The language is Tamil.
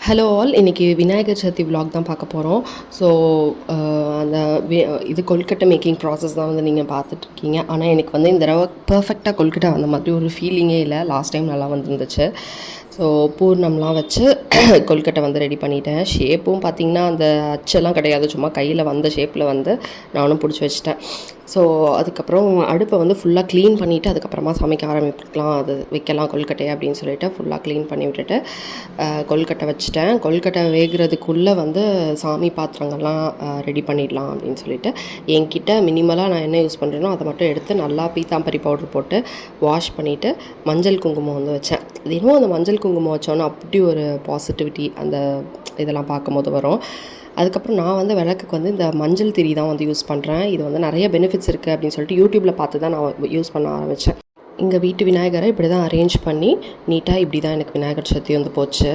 ஹலோ ஆல், இன்றைக்கி விநாயகர் சதுர்த்தி விலாக் தான் பார்க்க போகிறோம். ஸோ அந்த இது கொழுக்கட்டை மேக்கிங் ப்ராசஸ் தான் வந்து நீங்கள் பார்த்துட்ருக்கீங்க. ஆனால் எனக்கு வந்து இந்த தடவை பர்ஃபெக்டாக கொழுக்கட்டை வந்த மாதிரி ஒரு ஃபீலிங்கே இல்லை. லாஸ்ட் டைம் நல்லா வந்துருந்துச்சு. ஸோ பூர்ணம்லாம் வச்சு கொழுக்கட்டை வந்து ரெடி பண்ணிட்டேன். ஷேப்பும் பார்த்திங்கன்னா அந்த அச்செல்லாம் கிடையாது, சும்மா கையில் வந்த ஷேப்பில் வந்து நானும் பிடிச்சி வச்சிட்டேன். ஸோ அதுக்கப்புறம் அடுப்பை வந்து ஃபுல்லாக க்ளீன் பண்ணிவிட்டு அதுக்கப்புறமா சமைக்க ஆரம்பிக்கலாம், அது வைக்கலாம் கொழுக்கட்டையை அப்படின்னு சொல்லிவிட்டு ஃபுல்லாக க்ளீன் பண்ணி விட்டுட்டு கொழுக்கட்டை வச்சுட்டேன். கொழுக்கட்டை வேகிறதுக்குள்ளே வந்து சாமி பாத்திரங்கள்லாம் ரெடி பண்ணிடலாம் அப்படின்னு சொல்லிட்டு என்கிட்ட மினிமலாக நான் என்ன யூஸ் பண்ணுறேனோ அதை மட்டும் எடுத்து நல்லா பீத்தாம்பரி பவுடர் போட்டு வாஷ் பண்ணிவிட்டு மஞ்சள் குங்குமம் வந்து வச்சேன். தினமும் அந்த மஞ்சள் குங்குமம் வச்சோன்னா அப்படி ஒரு பாசிட்டிவிட்டி அந்த இதெல்லாம் பார்க்கும்போது வரும். அதுக்கப்புறம் நான் வந்து விளக்குக்கு வந்து இந்த மஞ்சள் திரி தான் வந்து யூஸ் பண்ணுறேன். இது வந்து நிறைய பெனிஃபிட்ஸ் இருக்குது அப்படின்னு சொல்லிட்டு யூடியூப்பில் பார்த்து தான் நான் யூஸ் பண்ண ஆரம்பித்தேன். எங்கள் வீட்டு விநாயகரை இப்படி தான் அரேஞ்ச் பண்ணி நீட்டாக இப்படி தான் எனக்கு விநாயகர் சதுர்த்தி வந்து போச்சு.